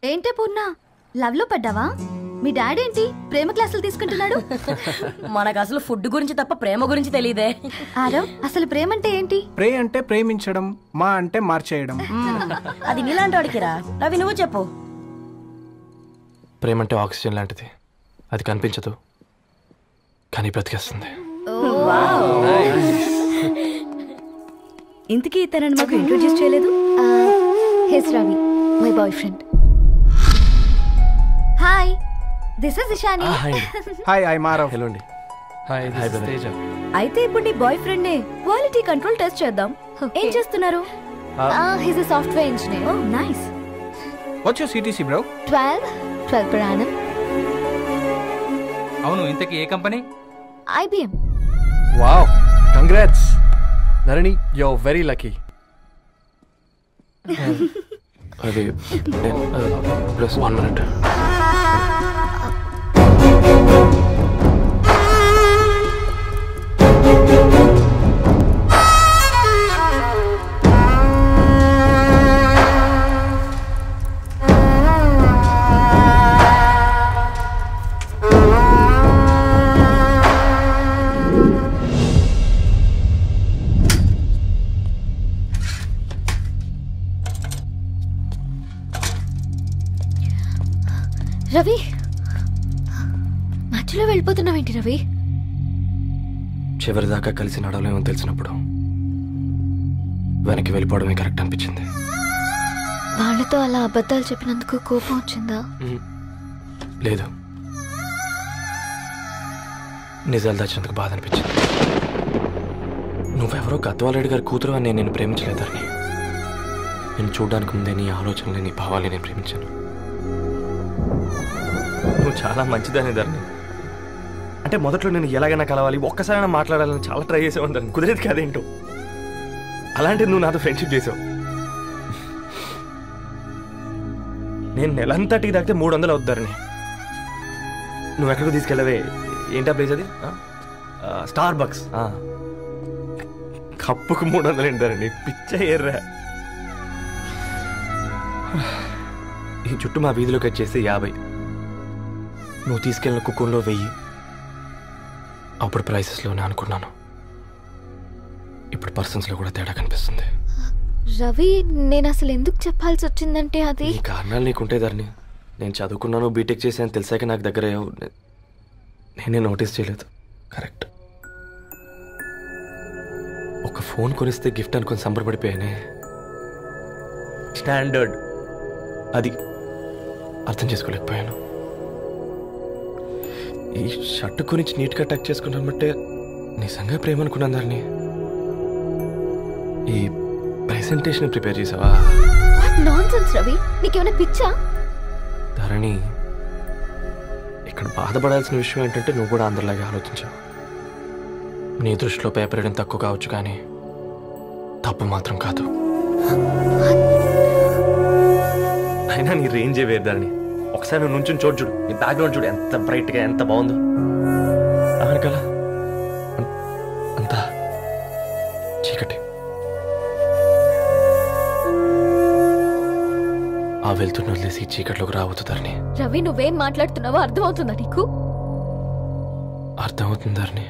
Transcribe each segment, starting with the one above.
ఏంటే పూర్ణ, లవ్ లో పడ్డావా? మీ డాడీ ఏంటి ప్రేమ క్లాసులు తీసుకుంటున్నాడు? మనకు అసలు ఫుడ్ గురించి తప్ప ప్రేమ గురించి తెలియదే. ఆరవ్, అసలు ప్రేమ అంటే ఏంటి? ప్రే అంటే ప్రేమించడం, మా అంటే మార్చేయడం. అది నీలాంటి వాడికిరా. రవి నువ్వు చెప్పు. ప్రేమ అంటే ఆక్సిజన్ లాంటిది. అది కనిపించదు కానీ బ్రతికేస్తుంది. ఇంతకీ తనని మాకు ఇంట్రొడ్యూస్ చేయలేదు. He's Ravi, my boyfriend. Hi, this is Ishani. Hi, I మారవ్. హలో అండి. Hi, this is Teja. అయితే ఇప్పుడు నీ బాయ్ ఫ్రెండ్ నే క్వాలిటీ కంట్రోల్ టెస్ట్ చేద్దాం. ఏం చేస్తున్నారు? He's a software engineer. Oh nice. What's your CTC bro? 12 per annum. అవును, ఇంతకీ ఏ company? IBM. Wow, congrats Dharani, you are very lucky. అది ప్లస్ 1 minute. రవి, మధ్యలో వెళ్ళిపోతున్నావేంటి రవి? చివరిదాకా కలిసి నడవలేమని తెలిసినప్పుడు వెనక్కి వెళ్ళిపోవడమే కరెక్ట్ అనిపించింది. వాళ్ళతో అలా అబద్ధాలు చెప్పినందుకు కోపం వచ్చిందా? లేదు, నిజాలు దాచినందుకు బాధ అనిపించింది. నువ్వెవరో గద్వాలరెడ్డి గారి కూతురు అని నేను ప్రేమించలేదని. నేను చూడడానికి ముందే నీ ఆలోచనలు, నీ భావాలని నేను ప్రేమించాను. నువ్వు చాలా మంచిదని ధరణి. అంటే మొదట్లో నేను ఎలాగైనా కలవాలి, ఒక్కసారైనా మాట్లాడాలని చాలా ట్రై చేసేవాడిని. కుదిరేది కాదేంటో. అలాంటిది నువ్వు నాతో ఫ్రెండ్షిప్ చేసావు. నేను నెలంతటికి తాకితే 300 అవుతారని. నువ్వు ఎక్కడికి తీసుకెళ్ళవే? ఏంటా ప్లేస్ అది? Star bucks. కప్పుకు 300 ఏంటారండి, పిచ్చ ఎర్రా. ఈ చుట్టూ మా వీధిలోకి వచ్చేసి 50. నువ్వు తీసుకెళ్ళిన కుక్కర్లో 1000. అప్పుడు ప్రైసెస్లోనే అనుకున్నాను. ఇప్పుడు పర్సన్స్లో కూడా తేడా కనిపిస్తుంది. రవి, నేను అసలు ఎందుకు చెప్పాల్సి వచ్చిందంటే అది ఈ కారణాలు నీకుంటే ధరణి. నేను చదువుకున్నాను, బీటెక్ చేశాను తెలిసాక నాకు దగ్గర నేనే నోటీస్ చేయలేదు. కరెక్ట్. ఒక ఫోన్ కొనిస్తే గిఫ్ట్ అనుకుని సంబరపడిపోయానే. స్టాండర్డ్ అది అర్థం చేసుకోలేకపోయాను. ఈ షర్ట్ గురించి నీట్గా టచ్ చేసుకున్నామంటే నిజంగా ప్రేమ అనుకున్నాను ధరణి. ఈ ప్రెజెంటేషన్ ప్రిపేర్ చేసావా? నాన్సెన్స్ రవి, నీకేమైనా పిచ్చా? ధరణి, ఇక్కడ బాధపడాల్సిన విషయం ఏంటంటే నువ్వు కూడా అందరిలాగే ఆలోచించావు. నీ దృష్టిలో పేపర్ వేయడం తక్కువ కావచ్చు కానీ తప్పు మాత్రం కాదు. అయినా నీ రేంజే వేరు ధరణి. ఒకసారి నువ్వు నుంచుని చూడు, నీ బ్యాక్గ్రౌండ్ చూడు, ఎంత బ్రైట్గా, ఎంత బాగుందో. వెనకాల అంతా చీకటి. ఆ వెళ్తున్న వదిలేసి చీకట్లోకి రాబోతుందని. రవి, నువ్వేం మాట్లాడుతున్నావో అర్థమవుతుందా నీకు? అర్థమవుతుందని.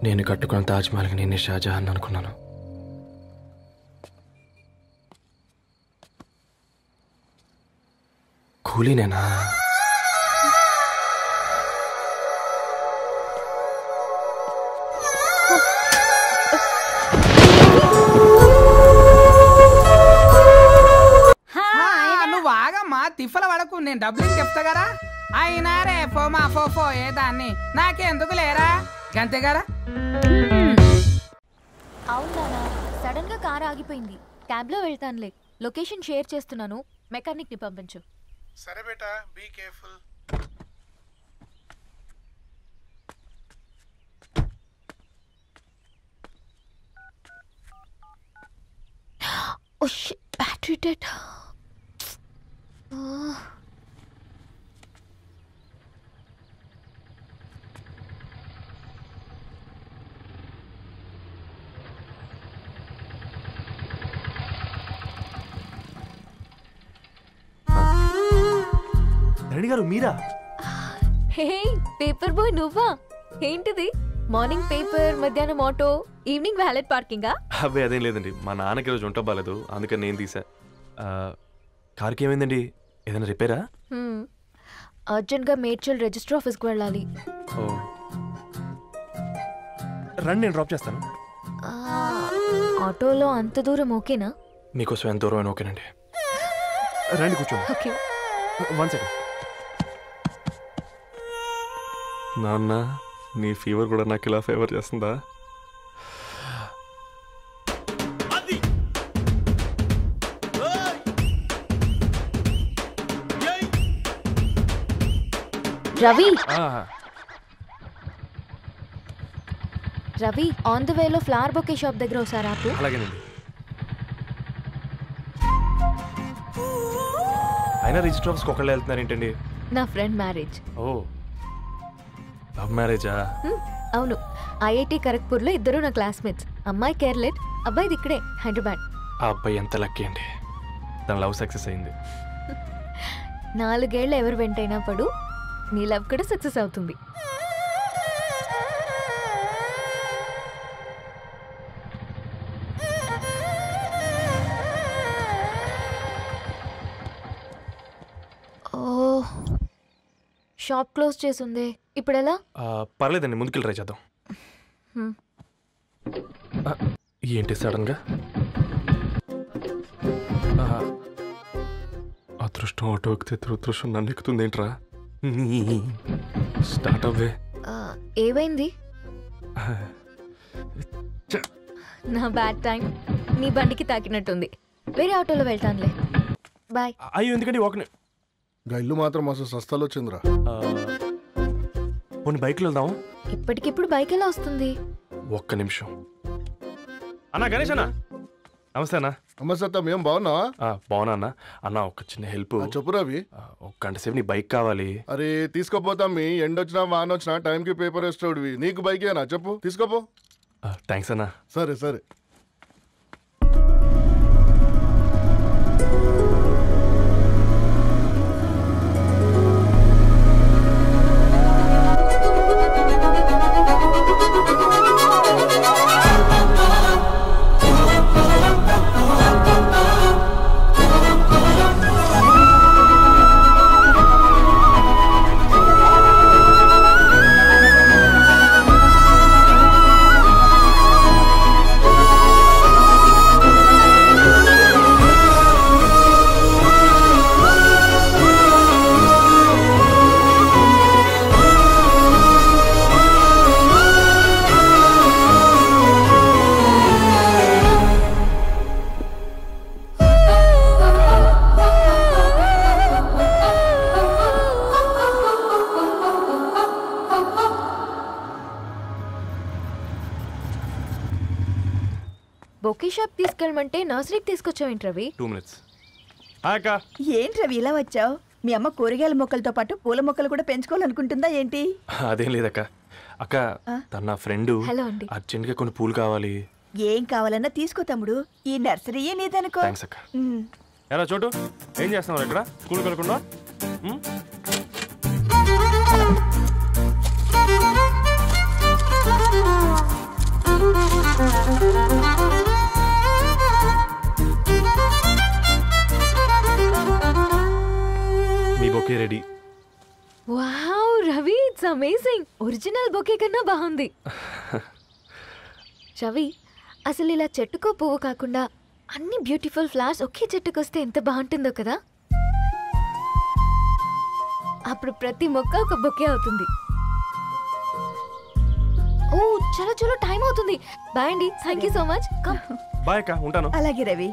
నేను కట్టుకున్న తాజ్మహల్కి నేనే షాజహాన్ అనుకున్నాను. కూలీనేనా? నువ్వు ఆగమ్మా, తిఫల పడకు, నేను డబ్బులు చెప్తా కదా. అయినా రే ఫోమా ఫోఫో ఏ దాన్ని నాకెందుకు లేరా గంతే కదా. అవునా, సడన్ గా కార్ ఆగిపోయింది. క్యాబ్ లో వెళ్తానులే. లొకేషన్ షేర్ చేస్తున్నాను, మెకానిక్ ని పంపించు. సరే బేటా, be careful. Oh shit, battery dead. Dharani గారు మీరా? హే పేపర్ బాయ్ నువ్వా? ఏంటిది మార్నింగ్ పేపర్, మధ్యాహ్నం ఆటో, ఈవినింగ్ వ్యాలెట్ పార్కింగా? అబ్బాయి అదేం లేదండి, మా నాన్నకి రోజు వంట బాగాలేదు, అందుకని నేను తీసా. కార్కి ఏమైందండి? ఏదైనా రిపేరా? అర్జెంట్గా మేడ్చల్ రిజిస్టర్ ఆఫీస్కి వెళ్ళాలి. ఓ రండి, నేను డ్రాప్ చేస్తాను. ఆటోలో అంత దూరం ఓకేనా? మీకోసం ఎంత దూరం అయినా ఓకేనండి. రండి కూర్చోండి. ఓకే. 1 సెకండ్. నాన్న, నీ ఫీవర్ కూడా నాకు ఇలా ఫేవర్ చేస్తుందా? రవి రవి ఆన్ ద వేలో ఫ్లవర్ బొకే షాప్ దగ్గర ఒకసారి ఆపు. అలాగేనండి. అయినా రిజిస్టర్ ఆఫీస్కి ఒకళ్ళు వెళ్తున్నారు ఏంటండి? నా ఫ్రెండ్ మ్యారేజ్. ఓ లవ్ మ్యారేజా? అవును, ఐఐటి ఖరగ్పూర్లో ఇద్దరు నా క్లాస్మేట్స్. అమ్మాయి కేర్లెట్, అబ్బాయిది ఇక్కడే హైదరాబాద్. ఆ అబ్బాయి ఎంత లక్కీ అండి, తన లవ్ సక్సెస్ అయింది. 4 ఏళ్ళు ఎవరు వెంటైనా పడు, నీ లవ్ కూడా సక్సెస్ అవుతుంది. ఓ షాప్ క్లోజ్ చేసింది, ఇప్పుడు ఎలా? పర్లేదండి, ముందుకెళ్ళి ట్రై చేద్దాం. ఏంటి సడన్గా? అదృష్టం ఆటో ఎక్కితే దురదృష్టం నన్ను ఎక్కుతుంది ఏంట్రా? స్టార్ట్ అవ్వే. ఏమైంది? నా బ్యాడ్ టైం నీ బండికి తాకినట్టుంది. వేరే ఆటోలో వెళ్తానులే, బాయ్. అయ్యో ఎందుకండి ఒక ఇల్లు మాత్రం అసలు సస్తాలో వచ్చిందిరా. పోనీ బైక్లో వెళ్దాం. ఇప్పటికిప్పుడు బైక్ ఎలా వస్తుంది? ఒక్క నిమిషం. అన్నా గణేష్ అన్న, నమస్తే అన్న. నమస్తే, ఏం బాగున్నావా? బాగున్నా అన్న. అన్న ఒక చిన్న హెల్ప్. చెప్పు రవి. ఒక గంట సేపు నీ బైక్ కావాలి. అరే తీసుకోపోతాం, మీ ఎండొచ్చినా వాన వచ్చినా టైంకి పేపర్ వేస్తాడువి. నీకు బైక్ ఏనా చెప్పు, తీసుకోపో. థ్యాంక్స్ అన్న. సరే సరే. బొకే షాప్ తీసుకెళ్ళమంటే నర్సరీకి తీసుకొచ్చావేంటి రవి? 2 minutes. ఏంటి రవి ఇలా వచ్చావు? మీ అమ్మ కూరగాయల మొక్కలతో పాటు పూల మొక్కలు కూడా పెంచుకోవాలనుకుంటుందా ఏంటి? అదేం లేదక్క. అక్క తన ఫ్రెండ్ హలో అండి, అర్జెంట్గా కొన్ని పూలు కావాలి. ఏం కావాలన్నా తీసుకో తమ్ముడు, ఈ నర్సరీయే నీదనుకో. థ్యాంక్స్ అక్క. ఎలా చోటు, ఏం చేస్తున్నావు ఇక్కడ? స్కూల్కి వెళ్ళకుండా? మీ bouquet ready. Wow Ravi, it's amazing. Original bouquet కన్నా బాగుంది. రవి, అసలు ఇలా చెట్టుకో పువ్వు కాకుండా అన్ని బ్యూటిఫుల్ ఫ్లవర్స్ ఒకే చెట్టుకొస్తే ఎంత బాగుంటుందో కదా. అప్పుడు ప్రతి మొక్క ఒక బొకే అవుతుంది. ఓ చలో చలో, టైం అవుతుంది. బాయ్ అండి, thank you so much. Bye అక్క, ఉంటాను. అలాగే రవి.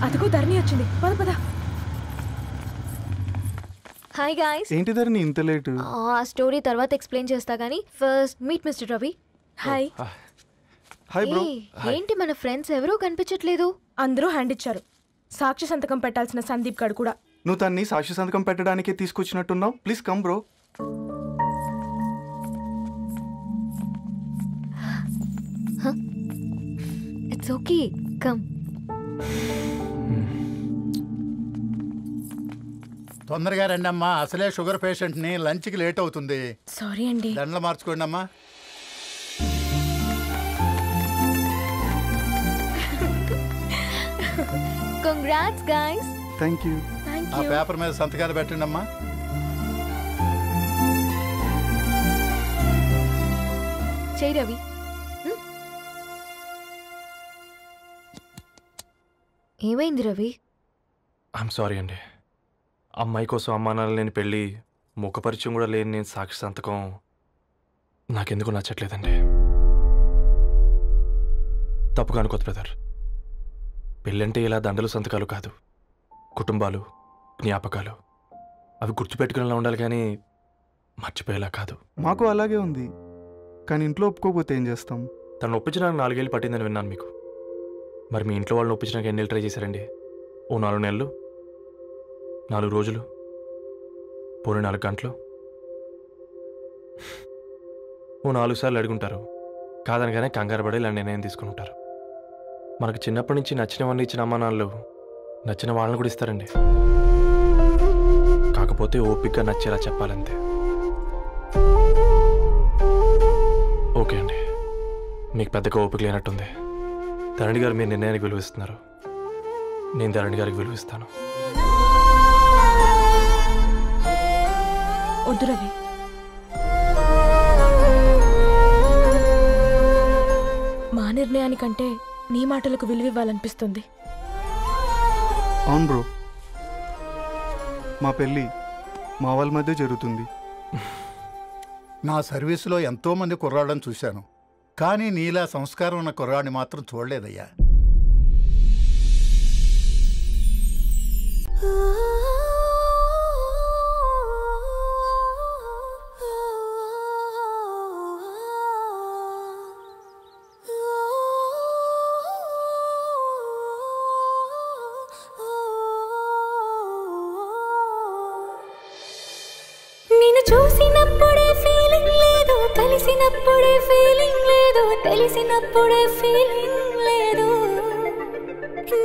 అదిగో ధరణి వచ్చింది, పద పద. Hi guys. ఏంటి ధరణి ఇంత లేటు? ఆ స్టోరీ తర్వాత ఎక్స్ప్లెయిన్ చేస్తా గానీ first meet mister Ravi. Hi. Hi bro. ఏంటి మన ఫ్రెండ్స్ ఎవరూ కనిపించట్లేదు? అందరూ హ్యాండ్ ఇచ్చారు. సాక్షి సంతకం పెట్టాల్సిన సందీప్ గడు కూడా. నువ్వు తన్ని సాక్షి సంతకం పెట్టడానికే తీసుకొచ్చినట్టున్నావు. Please come bro. It's okay, come. తొందరగా రండి అమ్మా, అసలే షుగర్ పేషెంట్ని, లంచ్కి లేట్ అవుతుంది. సారీ అండి. దండలు మార్చుకోండి అమ్మా. Congrats guys. Thank you. ఆ పేపర్ మీద సంతకాలు పెట్టండి అమ్మా. చెయ్ రవి. ఏమైంది రవి? ఐఎమ్ సారీ అండి. అమ్మాయి కోసం అమ్మానాలు లేని పెళ్ళి, ముఖపరిచయం కూడా లేని నేను సాక్షి సంతకం నాకెందుకు నచ్చట్లేదండి. తప్పుగా అనుకోదు బ్రదర్. పెళ్ళంటే ఇలా దండలు సంతకాలు కాదు, కుటుంబాలు, జ్ఞాపకాలు. అవి గుర్తుపెట్టుకునేలా ఉండాలి కానీ మర్చిపోయేలా కాదు. మాకు అలాగే ఉంది, కానీ ఇంట్లో ఒప్పుకోకపోతే ఏం చేస్తాం? తను ఒప్పించడానికి 4 ఏళ్ళు పట్టిందని విన్నాను మీకు. మరి మీ ఇంట్లో వాళ్ళని ఒప్పించడానికి ఎన్ని ఏళ్ళు ట్రై చేశారండి? ఓ 4 నెలలు, 4 రోజులు, పోనీ 4 గంటలు, ఓ 4 సార్లు అడుగుంటారు. కాదనగానే కంగారు పడి ఇలా నిర్ణయం తీసుకుని ఉంటారు. మనకు చిన్నప్పటి నుంచి నచ్చినవన్నీ ఇచ్చిన అమ్మానాళ్ళు నచ్చిన వాళ్ళని కూడా ఇస్తారండి. కాకపోతే ఓపికగా నచ్చేలా చెప్పాలంతే. ఓకే అండి, మీకు పెద్దగా ఓపిక లేనట్టుంది. ధరణి గారు మీ నిర్ణయానికి విలువిస్తున్నారు, నేను ధరణి గారికి విలువిస్తాను. వద్దు రవి. మా నిర్ణయానికంటే నీ మాటలకు విలువివ్వాలనిపిస్తుంది. అవును బ్రో, మా పెళ్ళి మా వాళ్ళ మధ్య జరుగుతుంది. నా సర్వీసులో ఎంతోమంది కుర్రాళ్ళని చూశాను, కానీ నీలా సంస్కారం ఉన్న కుర్రాడిని మాత్రం చూడలేదయ్యా. నిన్ను చూసినప్పుడే ఫీలింగ్ లేదు, కలిసినప్పుడే ఫీలింగ్ లేదు, తెలిసినప్పుడే ఫీలింగ్ లేదు,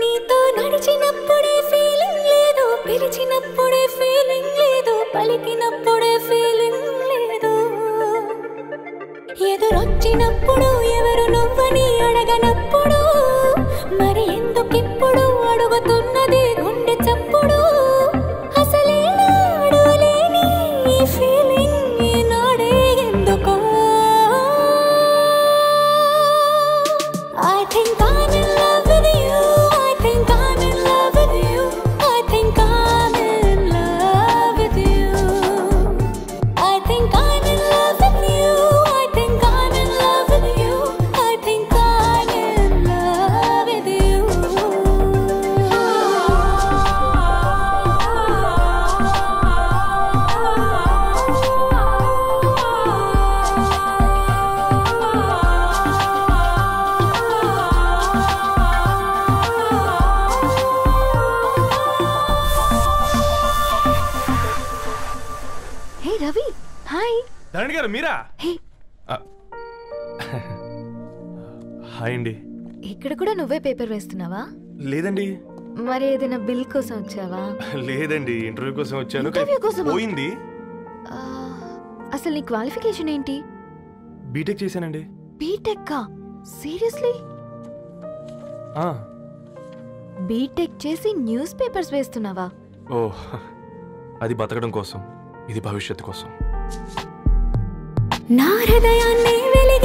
నీతో నడిచినప్పుడే ఫీలింగ్ లేదు, పిలిచినప్పుడే ఫీలింగ్ లేదు, పలికినప్పుడే ఫీలింగ్ లేదు, ఎదురొచ్చినప్పుడు ఎవరు నువ్వని అడగనప్పుడు మరి ఎందుకిప్పుడు అడుగుతున్నది గుండె చప్పుడు. ధరణి గారు మీరా? హాయ్ అండి. ఇక్కడ కూడా నువ్వే పేపర్ వేస్తున్నావా? లేదండి. మరి ఏదైనా బిల్ కోసం వచ్చావా? లేదండి, ఇంటర్వ్యూ కోసం వచ్చాను. ఇంటర్వ్యూ కోసం పోయింది. అసలు నీ క్వాలిఫికేషన్ ఏంటి? బీటెక్ చేశానండి. బీటెక్? సీరియస్లీ? బీటెక్ చేసి న్యూస్ పేపర్స్ వేస్తున్నావా? ఓ, అది బతకడం కోసం, ఇది భవిష్యత్తు కోసం. నా హృదయాన్ని వెలిగి